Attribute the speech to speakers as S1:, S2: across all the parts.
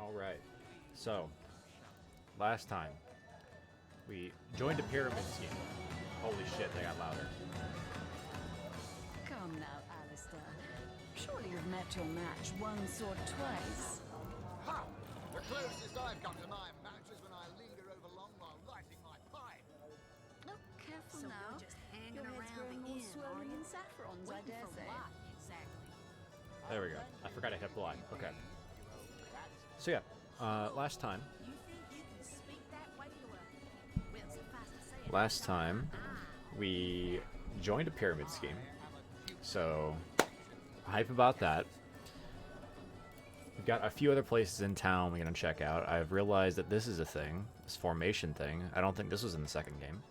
S1: Alright. So, last time, we joined a pyramid scheme. Holy shit, they got louder.
S2: Come now, Alistair. Surely you've met your match once or twice.
S3: Ha! The closest I've come to my match is when I linger over long while lighting my pipe.
S2: Look careful
S4: So
S2: now.
S4: you're just hanging
S2: Your head's
S4: around
S2: growing
S4: the
S2: more
S4: inn, are
S2: swollen
S4: you?
S2: than saffrons, I
S4: Waiting
S2: dare
S4: for
S2: say.
S4: what, exactly?
S1: There we go. I forgot I hit block. Okay. So yeah, last time.
S4: You think you can speak that way to a... Well, suffice to say it,
S1: Last time, we joined a pyramid scheme. So, hype about that. We've got a few other places in town we're going to check out. I've realized that this is a thing, this formation thing. I don't think this was in the second game.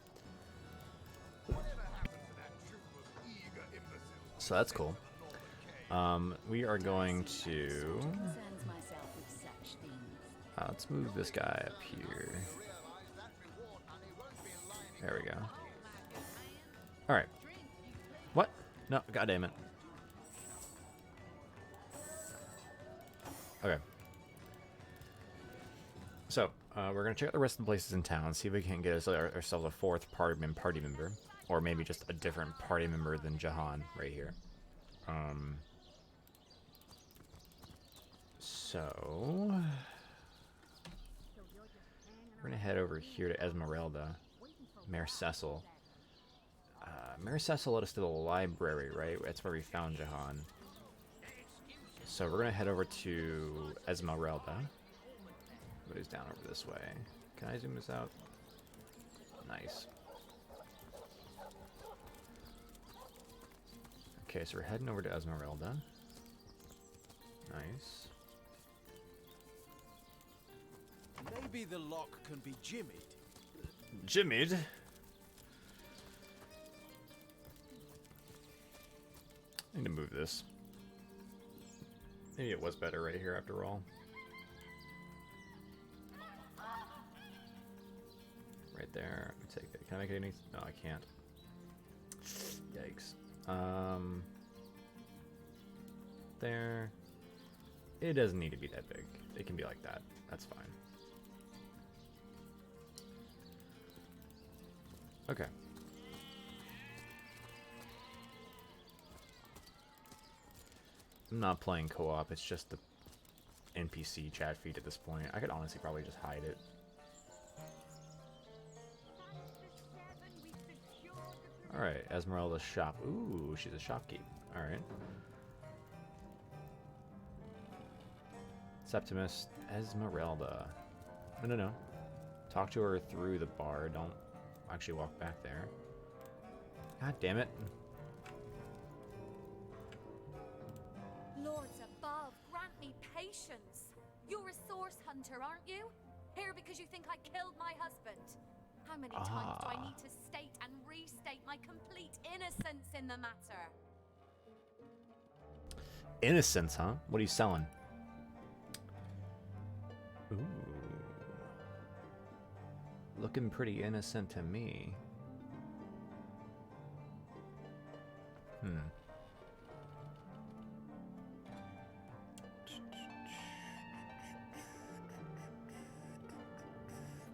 S1: So that's cool. We are going to...
S2: Concerns myself with such things.
S1: let's move this guy up here. There we go. Alright. What? No, god damn it. Okay. So, we're going to check out the rest of the places in town, see if we can get ourselves a fourth party member. Or maybe just a different party member than Jahan right here. So... we're going to head over here to Esmeralda. Mayor Cecil. Mayor Cecil led us to the library, right? That's where we found Jahan. So we're going to head over to Esmeralda. But he's down over this way. Can I zoom this out? Nice. Okay, so we're heading over to Esmeralda. Nice.
S5: Maybe the lock can be jimmied.
S1: Jimmied? I need to move this. Maybe it was better right here after all. Right there. Let me take it. Can I make it any? No, I can't. Yikes. There. It doesn't need to be that big. It can be like that. That's fine. Okay. I'm not playing co-op, it's just the NPC chat feed at this point. I could honestly probably just hide it. Alright, Esmeralda's shop. Ooh, she's a shopkeep. Alright. Septimus, Esmeralda. No. Talk to her through the bar. Don't actually walk back there. God damn it.
S6: Lords above, grant me patience. You're a source hunter, aren't you? Here because you think I killed my husband. How many times do I need to state and restate my complete innocence in the matter?
S1: Innocence, huh? What are you selling? Ooh. Looking pretty innocent to me.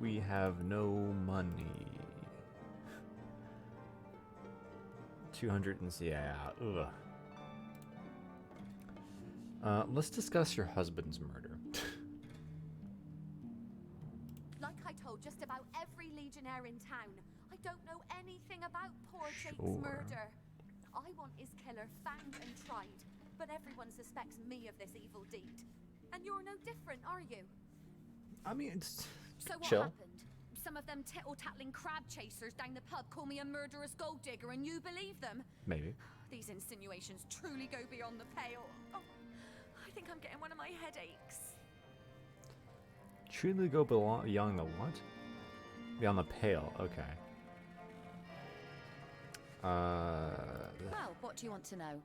S1: We have no money. 200 and yeah. Ugh. Let's discuss your husband's murder.
S6: Like I told just about every legionnaire in town, I don't know anything about poor Jake's
S1: Sure.
S6: murder. I want his killer found and tried, but everyone suspects me of this evil deed. And you're no different, are you?
S1: I mean, it's
S6: So what
S1: chill.
S6: happened? Some of them tittle-tattling crab chasers down the pub call me a murderous gold digger and you believe them?
S1: Maybe.
S6: These insinuations truly go beyond the pale. Oh, I think I'm getting one of my headaches.
S1: Truly go beyond the what? Beyond the pale. Okay.
S6: Well, what do you want to know?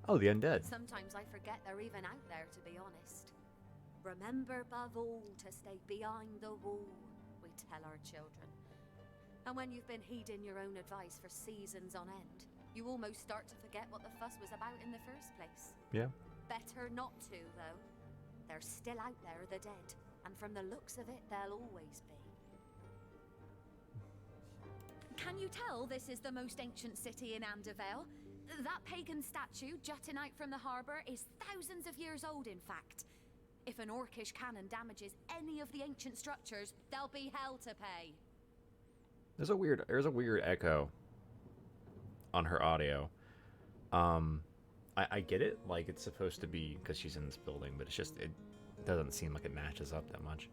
S1: Oh, the undead.
S6: Sometimes I forget they're even out there, to be honest. Remember above all to stay behind the wall, we tell our children. And when you've been heeding your own advice for seasons on end, you almost start to forget what the fuss was about in the first place.
S1: Yeah.
S6: Better not to, though. They're still out there, the dead, and from the looks of it, they'll always be. Can you tell this is the most ancient city in Andervale? That pagan statue jutting out from the harbour is thousands of years old, in fact. If an orcish cannon damages any of the ancient structures, there'll be hell to pay.
S1: There's a weird echo on her audio. I get it, like it's supposed to be because she's in this building, but it doesn't seem like it matches up that much.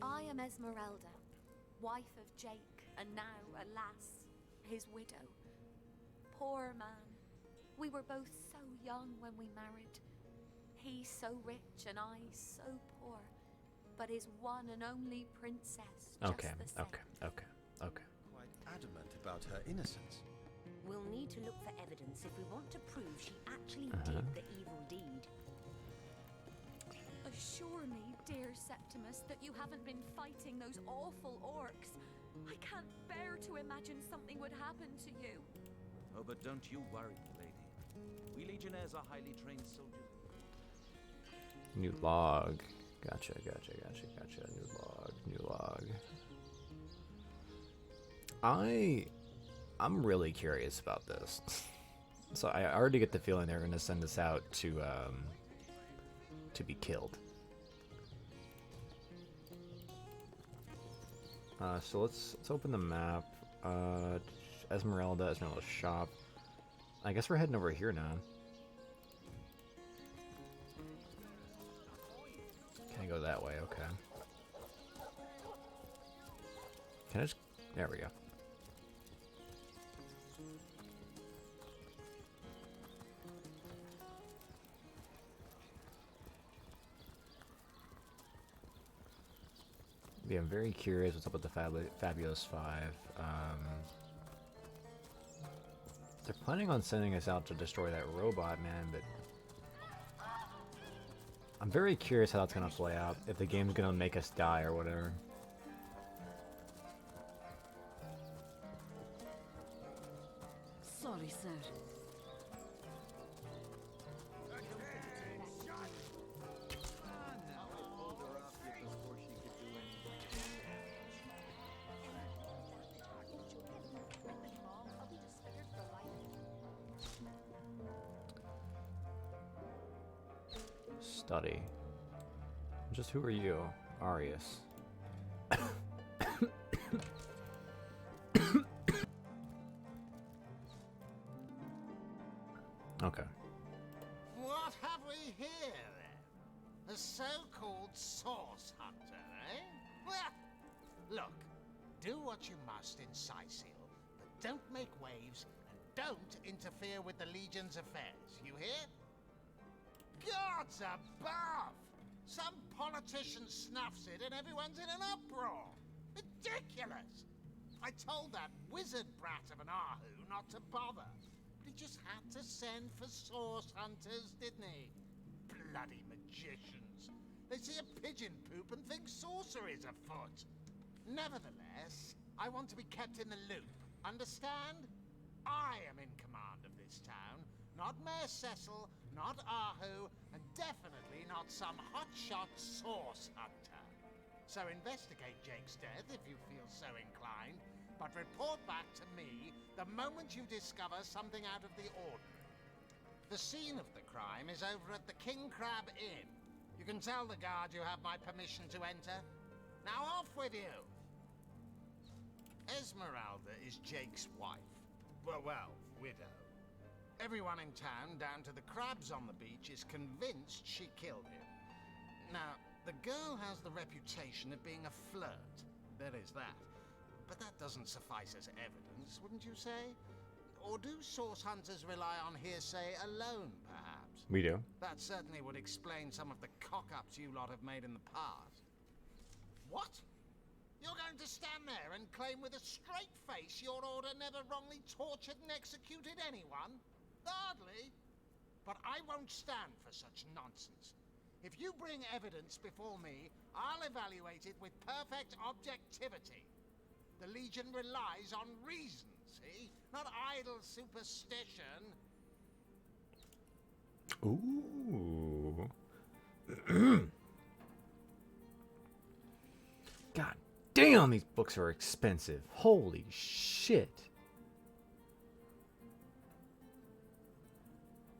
S6: I am Esmeralda, wife of Jake, and now, alas, his widow. Poor man. We were both so young when we married. He so rich and I so poor. But his one and only princess, just the same.
S1: Okay.
S5: Quite adamant about her innocence.
S7: We'll need to look for evidence if we want to prove she actually did the evil deed.
S6: Assure me, dear Septimus, that you haven't been fighting those awful orcs. I can't bear to imagine something would happen to you.
S5: Oh, but don't you worry, lady. We legionnaires are highly trained soldiers.
S1: New log. Gotcha. New log. I'm really curious about this. So I already get the feeling they're gonna send us out to be killed. So let's open the map. Esmeralda's shop. I guess we're heading over here now. Can I go that way? Okay. Can I just... There we go. Yeah, I'm very curious what's up with the Fabulous Five. They're planning on sending us out to destroy that robot, man, but... I'm very curious how that's gonna play out, if the game's gonna make us die or whatever.
S2: Sorry, sir.
S1: Study. Just who are you? Arius. Okay.
S3: What have we here, then? A so-called source hunter, eh? Well, look, do what you must in Sicil, but don't make waves and don't interfere with the Legion's affairs, you hear? Gods above! Some politician snuffs it and everyone's in an uproar. Ridiculous! I told that wizard brat of an Ahu not to bother. But he just had to send for source hunters, didn't he? Bloody magicians. They see a pigeon poop and think sorcery's afoot. Nevertheless, I want to be kept in the loop. Understand? I am in command of this town. Not Mayor Cecil, not Ahu, and definitely not some hotshot source hunter. So investigate Jake's death if you feel so inclined, but report back to me the moment you discover something out of the ordinary. The scene of the crime is over at the King Crab Inn. You can tell the guard you have my permission to enter. Now off with you! Esmeralda is Jake's wife. Well, widow. Everyone in town, down to the crabs on the beach, is convinced she killed him. Now, the girl has the reputation of being a flirt. There is that. But that doesn't suffice as evidence, wouldn't you say? Or do source hunters rely on hearsay alone, perhaps?
S1: We do.
S3: That certainly would explain some of the cock-ups you lot have made in the past. What? You're going to stand there and claim with a straight face your order never wrongly tortured and executed anyone? Hardly. But I won't stand for such nonsense. If you bring evidence before me, I'll evaluate it with perfect objectivity. The Legion relies on reason, see? Not idle superstition.
S1: Ooh. God damn, these books are expensive. Holy shit.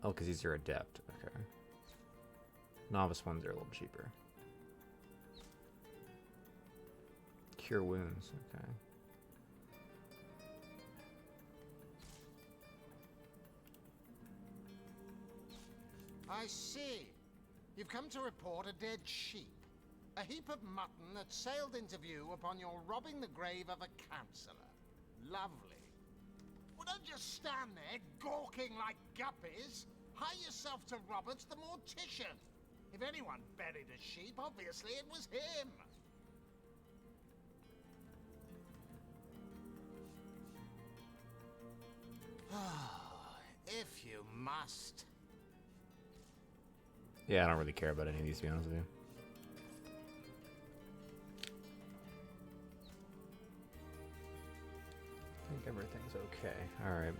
S1: Oh, because these are adept. Okay. Novice ones are a little cheaper. Cure wounds. Okay.
S3: I see. You've come to report a dead sheep. A heap of mutton that sailed into view upon your robbing the grave of a councillor. Lovely. Well, don't just stand there gawking like guppies. Hie yourself to Roberts the mortician. If anyone buried a sheep, obviously it was him. If you must.
S1: Yeah, I don't really care about any of these, to be honest with you. I think everything's okay. Alright.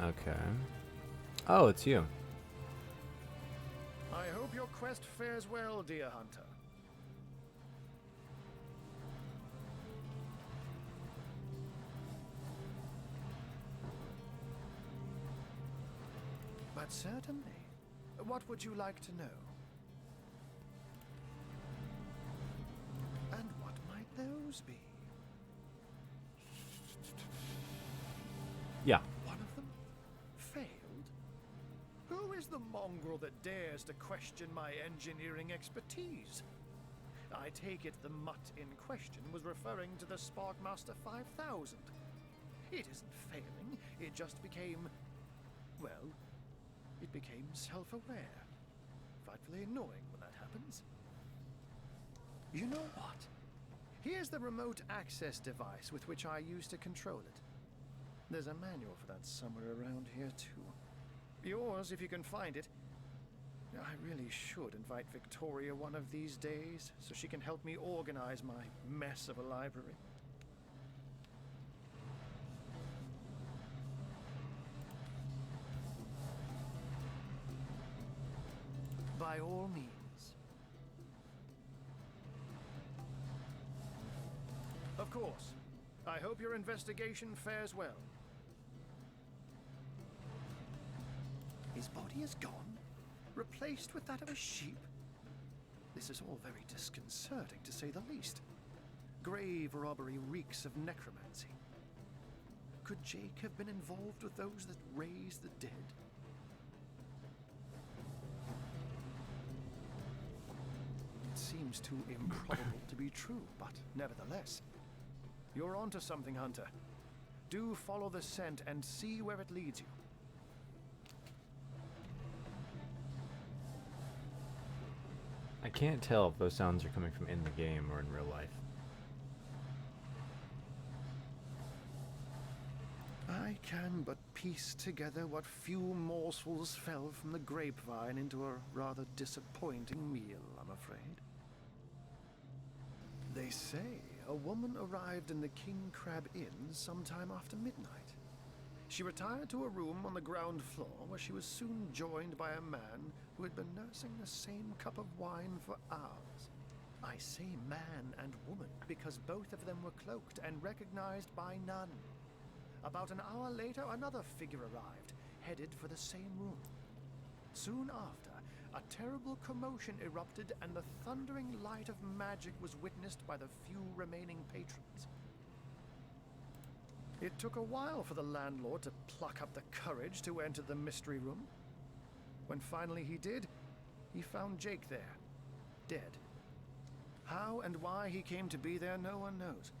S1: Okay. Oh, it's you.
S8: I hope your quest fares well, dear hunter. But certainly. What would you like to know? And what might those be?
S1: Yeah.
S8: One of them failed? Who is the mongrel that dares to question my engineering expertise? I take it the mutt in question was referring to the Sparkmaster 5000. It isn't failing, it just became, well, it became self-aware. Frightfully annoying when that happens. You know what? Here's the remote access device with which I used to control it. There's a manual for that somewhere around here, too. Yours, if you can find it. I really should invite Victoria one of these days, so she can help me organize my mess of a library. By all means. Of course. I hope your investigation fares well. His body is gone, replaced with that of a sheep. This is all very disconcerting, to say the least. Grave robbery reeks of necromancy. Could Jake have been involved with those that raise the dead? It seems too improbable to be true, but nevertheless. You're onto something, Hunter. Do follow the scent and see where it leads you.
S1: I can't tell if those sounds are coming from in the game or in real life.
S8: I can but piece together what few morsels fell from the grapevine into a rather disappointing meal, I'm afraid. They say a woman arrived in the King Crab Inn sometime after midnight. She retired to a room on the ground floor where she was soon joined by a man who had been nursing the same cup of wine for hours. I say man and woman because both of them were cloaked and recognized by none. About an hour later, another figure arrived, headed for the same room. Soon after, a terrible commotion erupted and the thundering light of magic was witnessed by the few remaining patrons. It took a while for the landlord to pluck up the courage to enter the mystery room. When finally he did, he found Jake there, dead. How and why he came to be there, no one knows.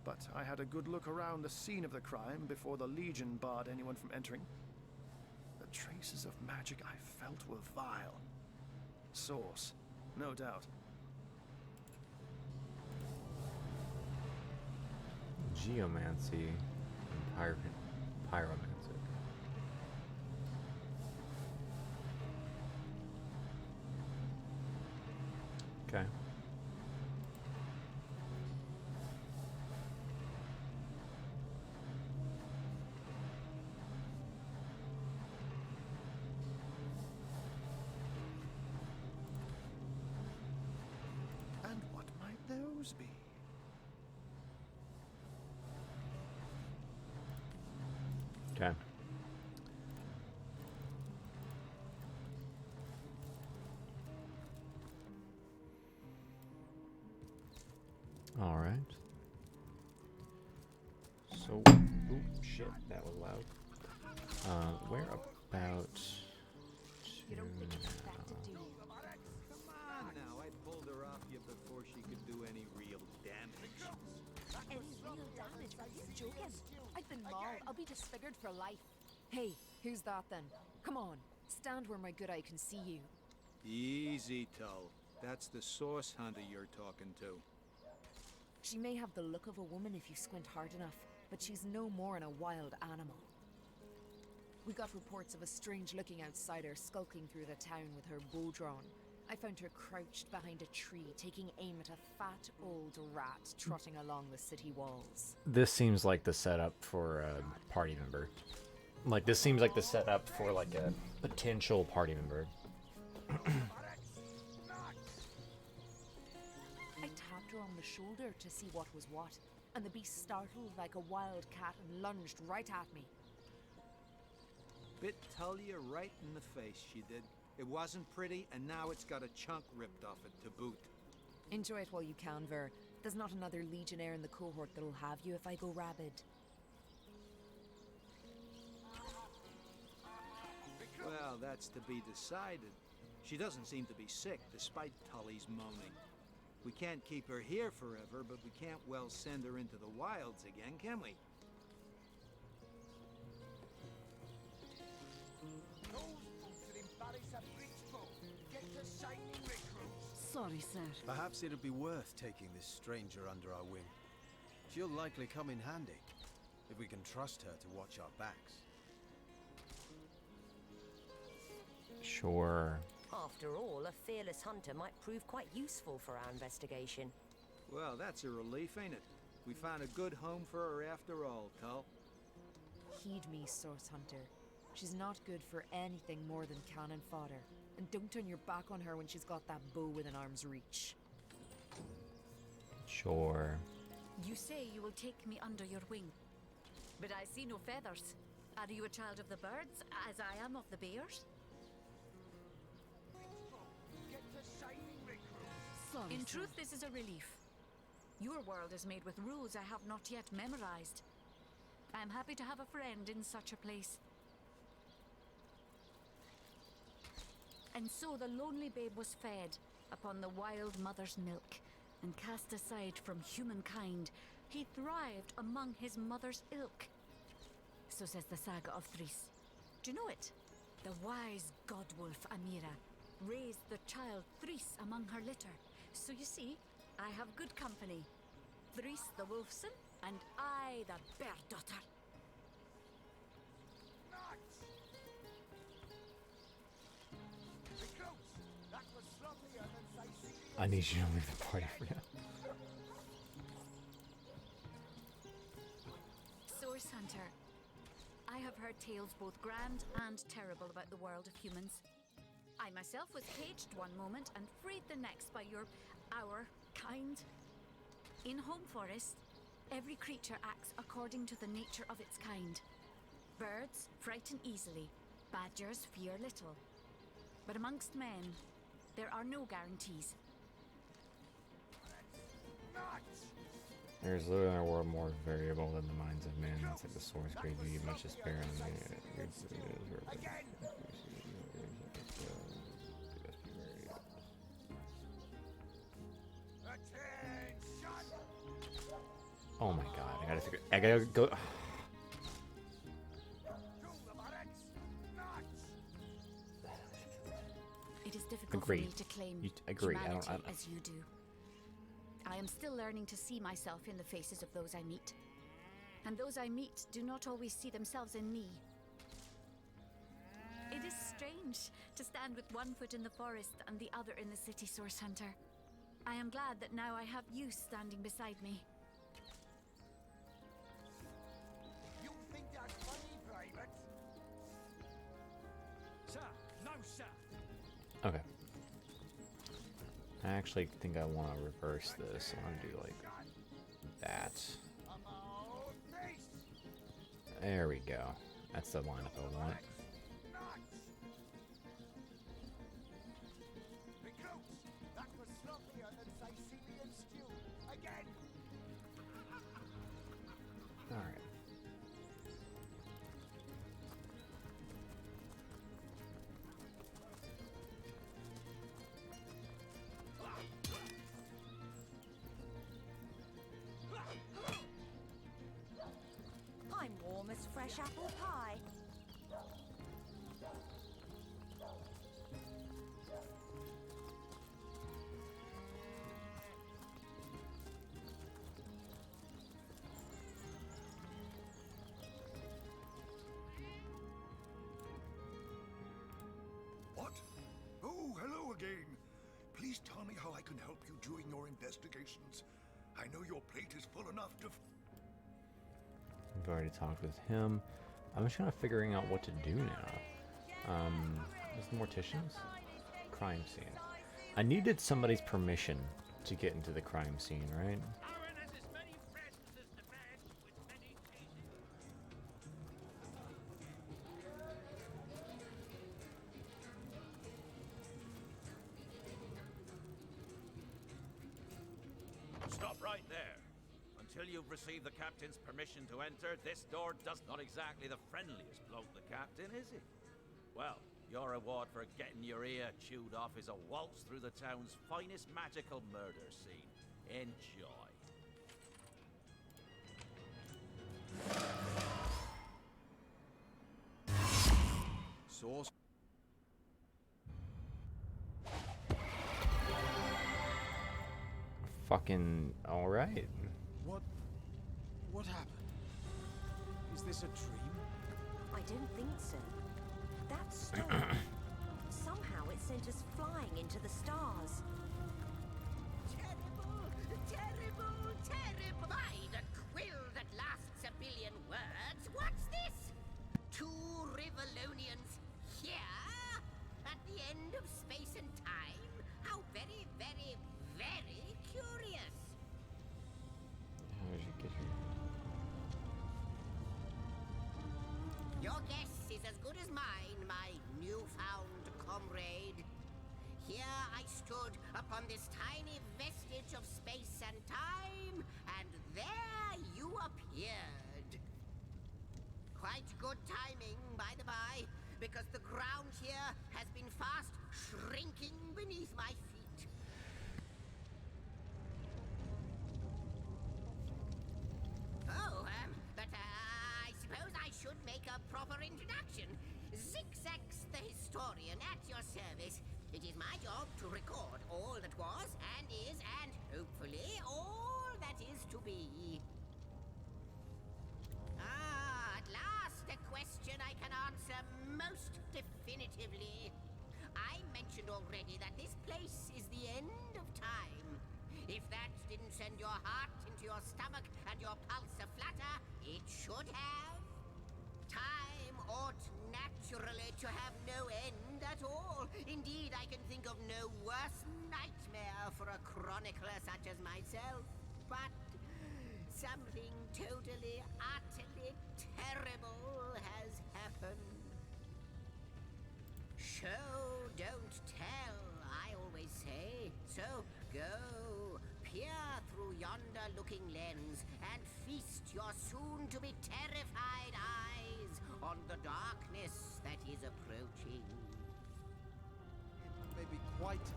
S8: But I had a good look around the scene of the crime before the Legion barred anyone from entering. The traces of magic I felt were vile. Source, no doubt.
S1: Geomancy and pyromancy. Okay.
S8: And what might those be?
S1: Okay. All right. So, oh shit, that was loud. Where about
S7: You don't think it's
S1: to
S7: effective, do you?
S5: Come on now, I pulled her off you before she could do any real damage.
S7: Any real damage? Are you joking?
S9: I've been mauled. I'll be disfigured for life. Hey, who's that then? Come on, stand where my good eye can see you.
S5: Easy, Tull. That's the source hunter you're talking to.
S9: She may have the look of a woman if you squint hard enough, but she's no more than a wild animal. We got reports of a strange-looking outsider skulking through the town with her bow drawn. I found her crouched behind a tree, taking aim at a fat old rat trotting along the city walls.
S1: This seems like the setup for a party member. Like, this seems like the setup for, like, a potential party member.
S9: I tapped her on the shoulder to see what was what, and the beast startled like a wild cat and lunged right at me.
S5: Bit Tull you right in the face, she did. It wasn't pretty, and now it's got a chunk ripped off it to boot.
S9: Enjoy it while you can, Ver. There's not another legionnaire in the cohort that'll have you if I go rabid.
S5: Well, that's to be decided. She doesn't seem to be sick, despite Tully's moaning. We can't keep her here forever, but we can't well send her into the wilds again, can we?
S2: Sorry, sir.
S10: Perhaps it'd be worth taking this stranger under our wing. She'll likely come in handy, if we can trust her to watch our backs.
S1: Sure.
S7: After all, a fearless hunter might prove quite useful for our investigation.
S5: Well, that's a relief, ain't it? We found a good home for her after all, Tull.
S9: Heed me, Source Hunter. She's not good for anything more than cannon fodder. And don't turn your back on her when she's got that bow within arm's reach.
S1: Sure.
S11: You say you will take me under your wing, but I see no feathers. Are you a child of the birds, as I am of the bears?
S2: Sorry,
S11: In
S2: sir.
S11: truth, this is a relief. Your world is made with rules I have not yet memorized. I am happy to have a friend in such a place. And so the lonely babe was fed upon the wild mother's milk, and cast aside from humankind, he thrived among his mother's ilk. So says the saga of Thris. Do you know it? The wise godwolf Amira raised the child Thris among her litter. So you see, I have good company. Thris the wolfson, and I the bear daughter.
S1: I need you to leave the party for now.
S11: Source Hunter, I have heard tales both grand and terrible about the world of humans. I myself was caged one moment and freed the next by our kind. In Home Forest, every creature acts according to the nature of its kind. Birds frighten easily, badgers fear little. But amongst men, there are no guarantees.
S1: There's literally a world more variable than the minds of men. That's like the source grade you much despair and oh my god, I gotta go.
S11: It is difficult
S1: Agreed.
S11: for me to claim
S1: Agreed.
S11: humanity
S1: I don't.
S11: as you do. I am still learning to see myself in the faces of those I meet. And those I meet do not always see themselves in me. It is strange to stand with one foot in the forest and the other in the city, Source Hunter. I am glad that now I have you standing beside me.
S12: You think that's funny, Private? Sir, no, sir.
S1: Okay. I actually think I want to reverse this. I want to do like that. There we go. That's the lineup I want.
S12: That was sloppier than Sicilian stew. Again.
S1: All right.
S7: I'm warm as fresh apple pie.
S13: What? Oh, hello again. Please tell me how I can help you during your investigations. I know your plate is full enough to...
S1: We've already talked with him. I'm just kind of figuring out what to do now. Is the morticians? Crime scene. I needed somebody's permission to get into the crime scene, right?
S14: Stop right there. Until you've received the captain's permission to enter, this door does not exactly the friendliest bloke, the captain, is he? Well, your reward for getting your ear chewed off is a waltz through the town's finest magical murder scene. Enjoy.
S10: Source.
S1: Fucking alright.
S10: What happened? Is this a dream?
S7: I don't think so. That storm, somehow it sent us flying into the stars.
S4: Terrible, terrible, terrible. By the quill that lasts a billion words, what's this? Two Rivalonians here? At the end of space and time? How very, very, very curious.
S1: How did you get here?
S4: Your guess is as good as mine, my newfound comrade. Here I stood upon this tiny vestige of space and time, and there you appeared. Quite good timing, by the by, because the ground here has been fast shrinking beneath my feet. Oh, but I suppose I should make a proper introduction. Zigzags the historian at your service. It is my job to record all that was and is and hopefully all that is to be. Ah, at last a question I can answer most definitively. I mentioned already that this place is the end of time. If that didn't send your heart into your stomach and your pulse a-flutter, it should have. Time ought naturally to have no end at all. Indeed, I can think of no worse nightmare for a chronicler such as myself. But something totally, utterly terrible has happened. Show, don't tell, I always say. So go, peer through yonder looking lens and feast your soon-to-be terrified eyes on the darkness that is approaching.
S10: It may be quite...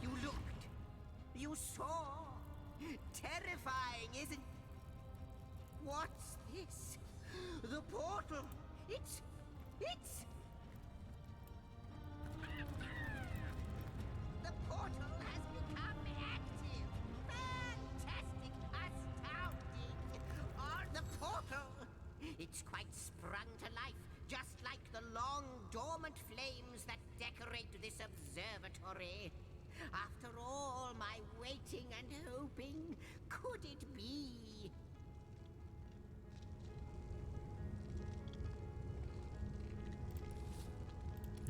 S4: You looked. You saw. Terrifying, isn't... What's this? The portal. It's... The portal has become active. Fantastic. flames that decorate this observatory. After all my waiting and hoping, could it be?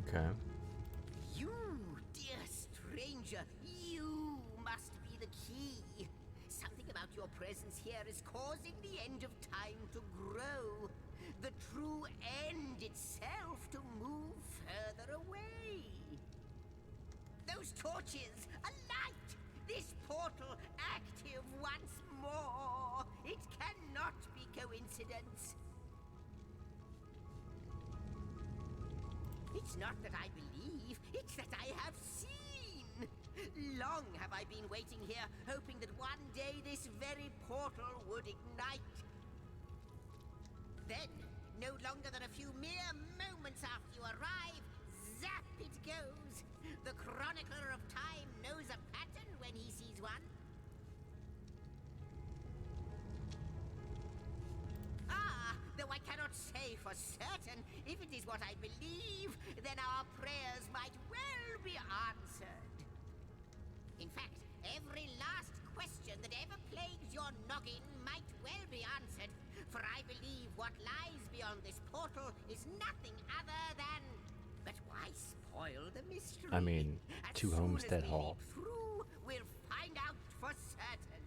S1: Okay.
S4: You, dear stranger, you must be the key. Something about your presence here is causing the end of time to grow. The true end itself to move further away. Those torches, a light! This portal active once more! It cannot be coincidence. It's not that I believe, it's that I have seen. Long have I been waiting here, hoping that one day this very portal would ignite. Then, no longer than a few mere moments after you arrive, zap it goes. The chronicler of time knows a pattern when he sees one. Ah, though I cannot say for certain, if it is what I believe, then our prayers might well be answered. In fact, every last question that ever plagues your noggin might well be answered, for I believe what lies beyond this portal is nothing other than... But why spoil the mystery?
S1: I mean,
S4: As
S1: to
S4: soon
S1: Homestead
S4: as we
S1: Hall.
S4: leap through, we'll find out for certain.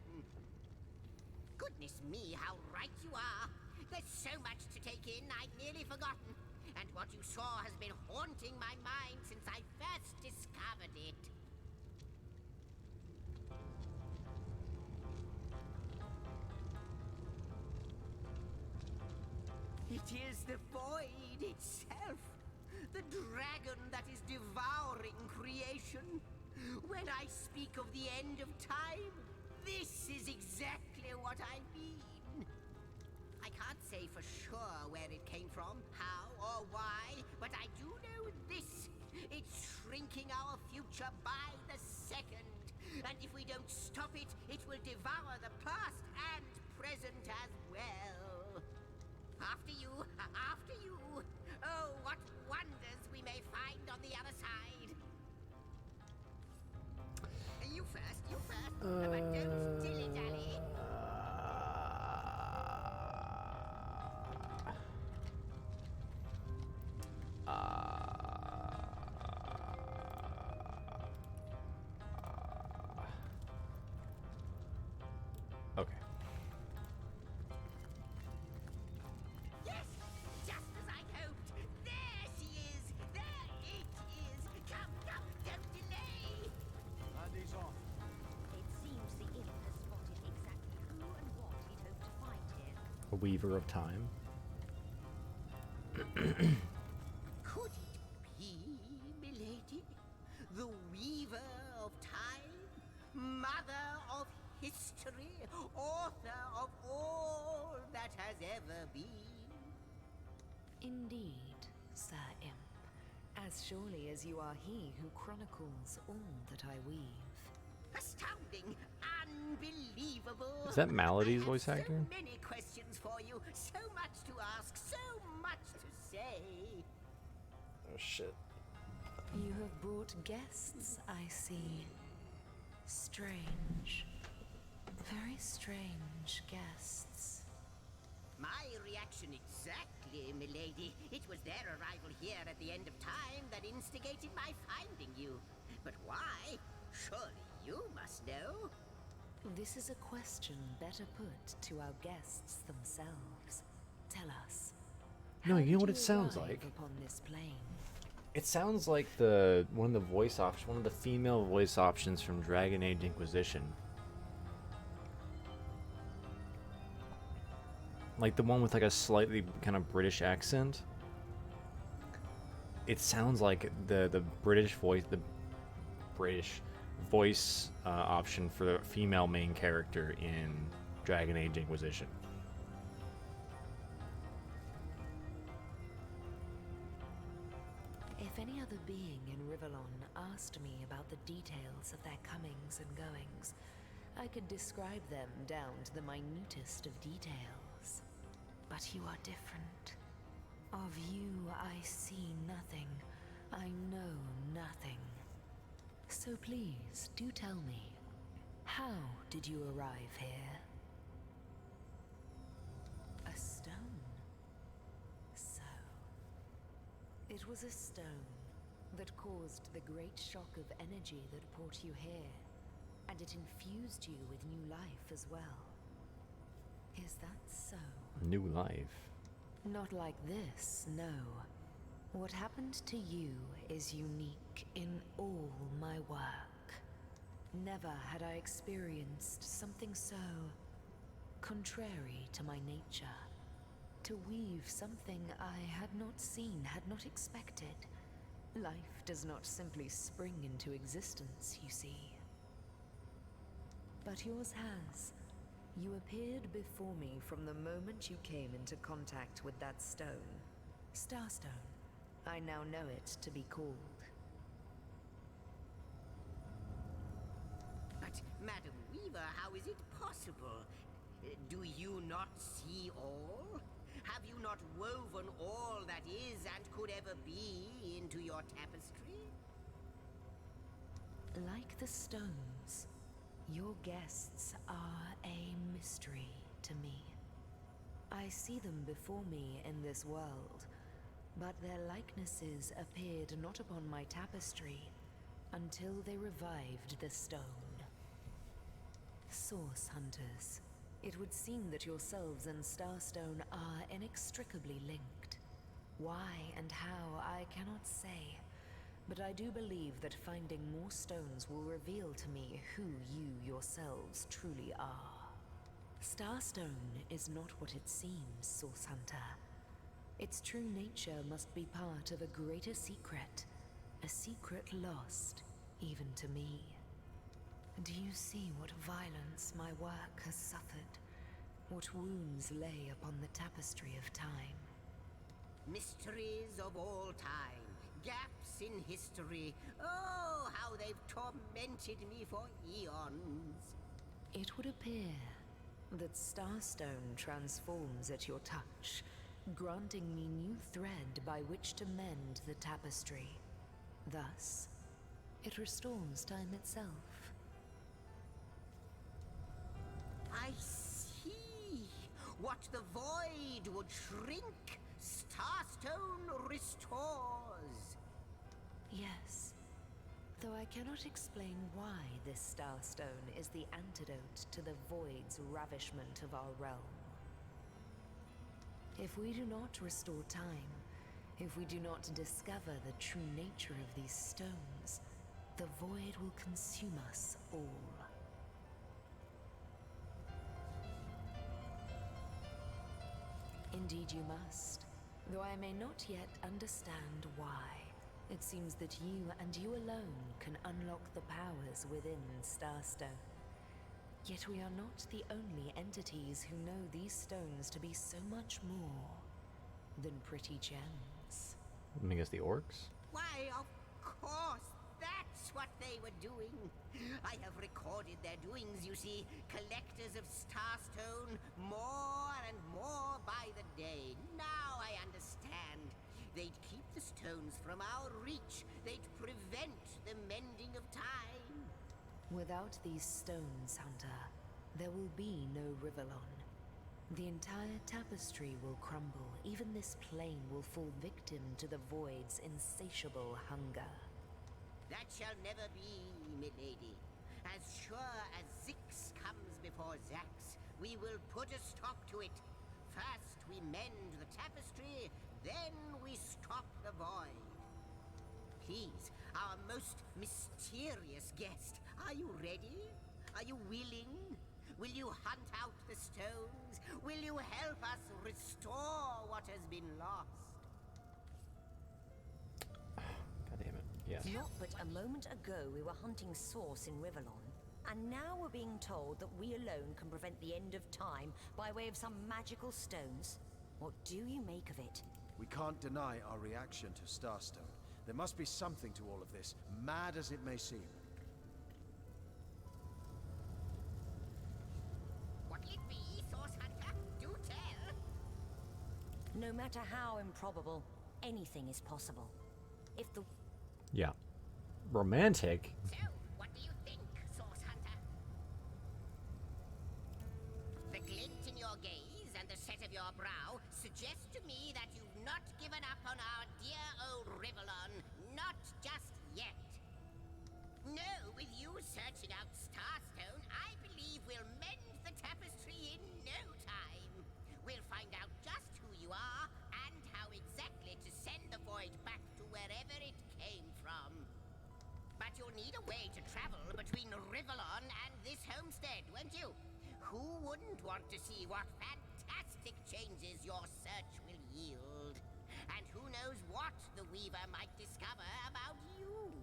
S4: Goodness me, how right you are. There's so much to take in, I'd nearly forgotten. And what you saw has been haunting my mind since I first discovered it. It is the void itself. The dragon that is devouring creation. When I speak of the end of time, this is exactly what I mean. I can't say for sure where it came from, how or why, but I do know this. It's shrinking our future by the second. And if we don't stop it, it will devour the past and present as well. After you, after you. Oh, what wonders we may find on the other side. You first, but don't dilly-dally.
S1: Okay.
S4: Yes, just as I hoped. There she is. There it is. Come, don't delay.
S12: Andy's off.
S7: It seems the imp has spotted exactly who and what he'd hoped to find here.
S1: A weaver of time.
S4: Could it be, milady? The weaver of time? Mother of history? Author of all that has ever been?
S9: Indeed, Sir Imp. As surely as you are he who chronicles all that I weave.
S4: Astounding! Unbelievable!
S1: Is that Melody's
S4: I have
S1: voice actor?
S4: So many questions for you, so much to ask, so much to say.
S1: Oh shit.
S9: You have brought guests, I see. Strange. Very strange guests.
S4: My reaction exactly, milady. It was their arrival here at the end of time that instigated my finding you. But why? Surely you must know.
S9: This is a question better put to our guests themselves. Tell us.
S1: No,
S9: how
S1: you know
S9: did
S1: what it sounds
S9: arrive
S1: like?
S9: Upon this plane?
S1: It sounds like one of the female voice options from Dragon Age Inquisition. Like the one with like a slightly kind of British accent. It sounds like the British voice option for the female main character in Dragon Age Inquisition.
S9: If any other being in Rivellon asked me about the details of their comings and goings, I could describe them down to the minutest of details. But you are different. Of you I see nothing. I know nothing. So please, do tell me, how did you arrive here? A stone. So, it was a stone that caused the great shock of energy that brought you here, and it infused you with new life as well. Is that so?
S1: New life?
S9: Not like this, no. What happened to you is unique in all my work. Never had I experienced something so contrary to my nature. To weave something I had not seen, had not expected. Life does not simply spring into existence, you see. But yours has. You appeared before me from the moment you came into contact with that stone. Starstone. I now know it to be called.
S4: But, Madam Weaver, how is it possible? Do you not see all? Have you not woven all that is and could ever be into your tapestry?
S9: Like the stones, your guests are a mystery to me. I see them before me in this world, but their likenesses appeared not upon my tapestry until they revived the stone. Source hunters, it would seem that yourselves and Starstone are inextricably linked. Why and how, I cannot say, but I do believe that finding more stones will reveal to me who you yourselves truly are. Starstone is not what it seems, Source Hunter. Its true nature must be part of a greater secret, a secret lost even to me. Do you see what violence my work has suffered? What wounds lay upon the tapestry of time?
S4: Mysteries of all time, gaps in history. Oh, how they've tormented me for eons.
S9: It would appear that Starstone transforms at your touch, granting me new thread by which to mend the tapestry. Thus, it restores time itself.
S4: I see. What the void would shrink, Starstone restores.
S9: Yes. Though I cannot explain why this Starstone is the antidote to the void's ravishment of our realm. If we do not restore time, if we do not discover the true nature of these stones, the void will consume us all. Indeed you must, though I may not yet understand why. It seems that you and you alone can unlock the powers within Starstone. Yet we are not the only entities who know these stones to be so much more than pretty gems.
S1: I guess the orcs?
S4: Why, of course, that's what they were doing. I have recorded their doings, you see. Collectors of Starstone, more and more by the day. Now I understand. They'd keep the stones from our reach. They'd prevent the mending of time.
S9: Without these stones, Hunter, there will be no Rivalon. The entire tapestry will crumble. Even this plane will fall victim to the void's insatiable hunger.
S4: That shall never be, milady. As sure as Zix comes before Zax, we will put a stop to it. First we mend the tapestry, then we stop the void. Please, our most mysterious guest, are you ready? Are you willing? Will you hunt out the stones? Will you help us restore what has been lost?
S1: God damn it. Yes.
S7: Not but a moment ago we were hunting Source in Rivalon, and now we're being told that we alone can prevent the end of time by way of some magical stones. What do you make of it?
S10: We can't deny our reaction to Starstone. There must be something to all of this, mad as it may seem.
S4: What'll it be, Source Hunter? Do tell!
S7: No matter how improbable, anything is possible. If the
S1: Yeah. Romantic?
S4: So, what do you think, Source Hunter? The glint in your gaze and the set of your brow suggest to me that you've not given up on our dear old Rivellon, not just yet. No, with you searching out Starstone, I believe we'll mend the tapestry in no time. We'll find out just who you are and how exactly to send the void back to wherever it came from. But you'll need a way to travel between Rivellon and this homestead, won't you? Who wouldn't want to see what fantastic changes your search will yield? And who knows what the Weaver might discover about you?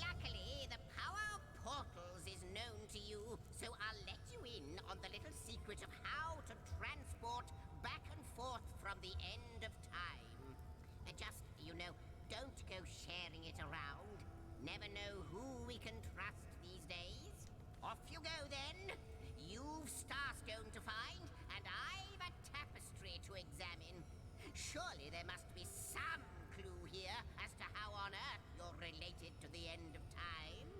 S4: Luckily, the power of portals is known to you, so I'll let you in on the little secret of how to transport back and forth from the end of time. Just, you know, don't go sharing it around. Never know who we can trust these days. Off you go then. You've Starstone to find, and I've a tapestry to examine. Surely there must be some clue here as to how on earth you're related to the end of time.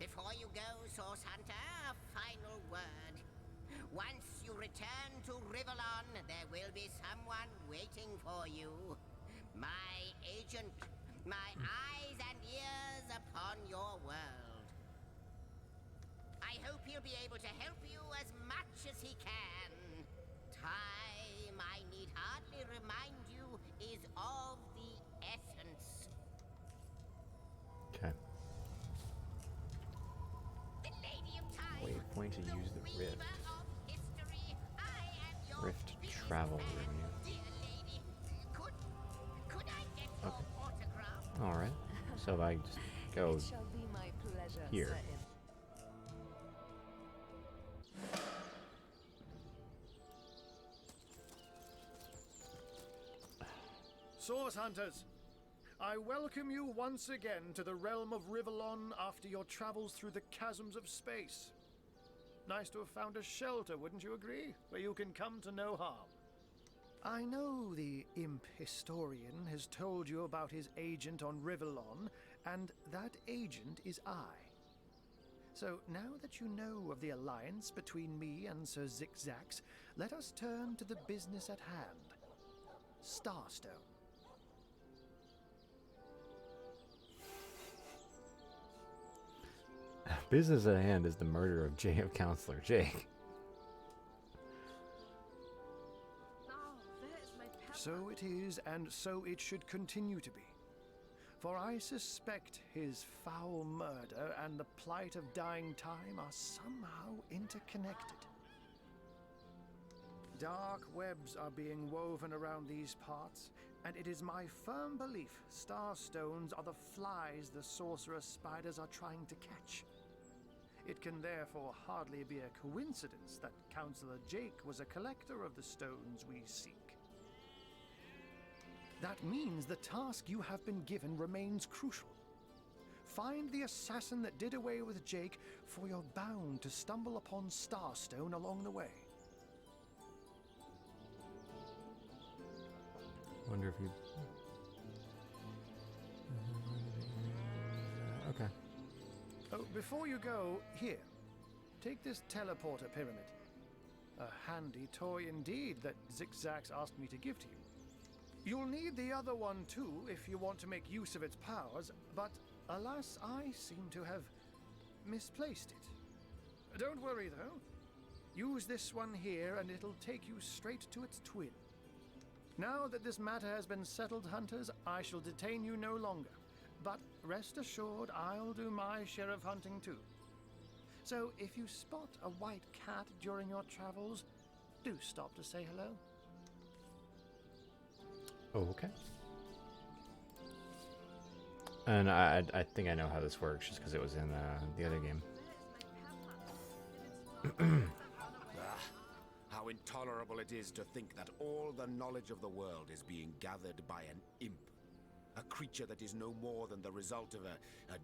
S4: Before you go, Source Hunter, a final word. Once you return to Rivellon, there will be someone waiting for you. My agent, my eyes and ears upon your world. I hope he'll be able to help you as much as he can. Time, I need hardly remind you, is of the essence.
S1: Okay.
S4: The Lady of Time.
S1: Waypoint to use the rift.
S4: Of history, I am your
S1: Rift travel review.
S4: dear lady. Could I get your autograph?
S1: Alright. So if I just go
S9: It shall be my pleasure,
S1: here.
S9: Sir Im-
S8: Source Hunters, I welcome you once again to the realm of Rivellon after your travels through the chasms of space. Nice to have found a shelter, wouldn't you agree? Where you can come to no harm. I know the imp historian has told you about his agent on Rivellon, and that agent is I. So now that you know of the alliance between me and Sir Zigzags, let us turn to the business at hand. Starstone.
S1: Business at hand is the murder of Counselor Jake.
S8: So it is, and so it should continue to be. For I suspect his foul murder and the plight of dying time are somehow interconnected. Dark webs are being woven around these parts, and it is my firm belief starstones are the flies the sorcerer spiders are trying to catch. It can therefore hardly be a coincidence that Counselor Jake was a collector of the stones we seek. That means the task you have been given remains crucial. Find the assassin that did away with Jake, for you're bound to stumble upon Starstone along the way.
S1: Wonder if you... Okay.
S8: Oh, before you go, here. Take this teleporter pyramid. A handy toy indeed that Zigzags asked me to give to you. You'll need the other one too if you want to make use of its powers, but alas, I seem to have misplaced it. Don't worry though. Use this one here and it'll take you straight to its twin. Now that this matter has been settled, Hunters, I shall detain you no longer. But rest assured, I'll do my share of hunting too. So if you spot a white cat during your travels, do stop to say hello.
S1: Oh, okay. And I think I know how this works just because it was in the other game.
S15: How intolerable it is to think that all the knowledge of the world is being gathered by an imp. A creature that is no more than the result of a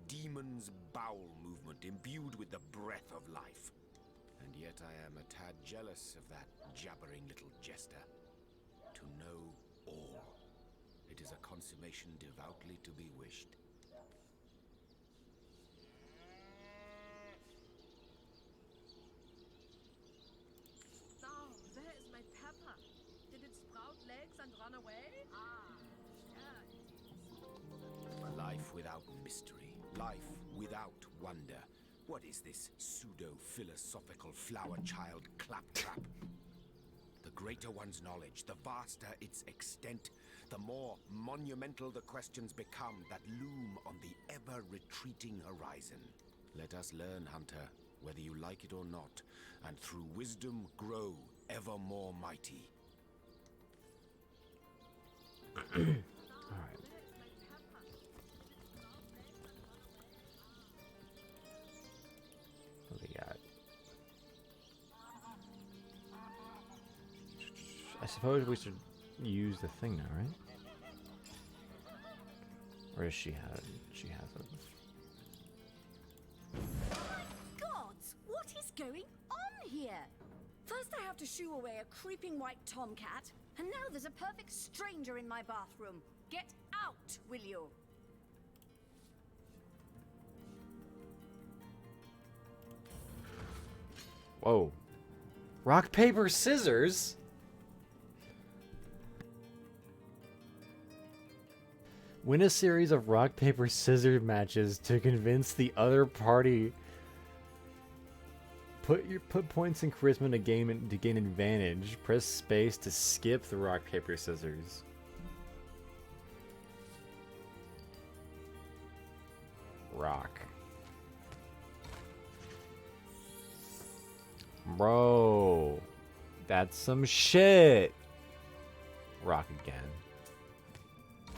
S15: demon's bowel movement imbued with the breath of life. And yet I am a tad jealous of that jabbering little jester. To know all. It is a consummation devoutly to be wished.
S16: Oh, where is my pepper? Did it sprout legs and run away? Ah, sure it is.
S15: Life without mystery. Life without wonder. What is this pseudo-philosophical flower child claptrap? The greater one's knowledge, the vaster its extent, the more monumental the questions become that loom on the ever-retreating horizon. Let us learn, Hunter, whether you like it or not, and through wisdom grow ever more mighty.
S1: Alright. What do we got? I suppose we should use the thing now, right? Or does she have it? She has it.
S17: Gods, what is going on here? First I have to shoo away a creeping white tomcat, and now there's a perfect stranger in my bathroom. Get out, will you?
S1: Whoa. Rock, paper, scissors? Win a series of rock, paper, scissors matches to convince the other party. Put points in charisma to gain advantage. Press space to skip the rock, paper, scissors. Rock. Bro, that's some shit. Rock again.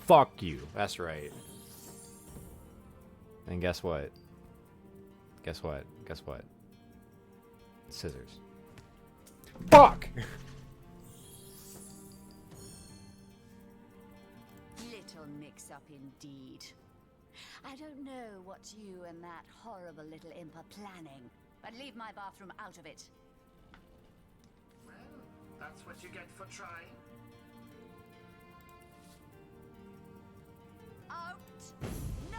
S1: Fuck you. That's right. And guess what? Guess what? Guess what? Scissors. Fuck!
S17: Little mix-up indeed. I don't know what you and that horrible little imp are planning, but leave my bathroom out of it.
S8: Well, that's what you get for trying.
S17: Out!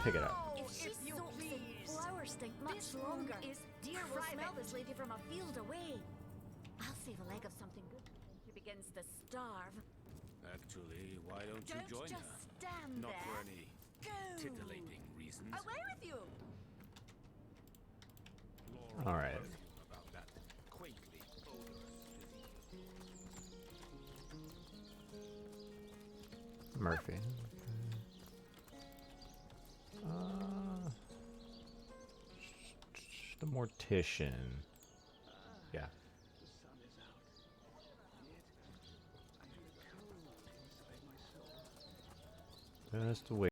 S1: Pick it up.
S11: If she soaks in flower stink much longer, deer will smell this lady from a field away. I'll save a leg of something good when she begins to starve.
S15: Actually, why don't you
S11: Don't
S15: join
S11: just
S15: her?
S11: stand
S15: Not
S11: there.
S15: for any
S11: Go.
S15: titillating reasons.
S17: Away with you!
S1: Alright.
S15: About that quaintly odorous
S1: Murphy. The mortician. Yeah. Just wait.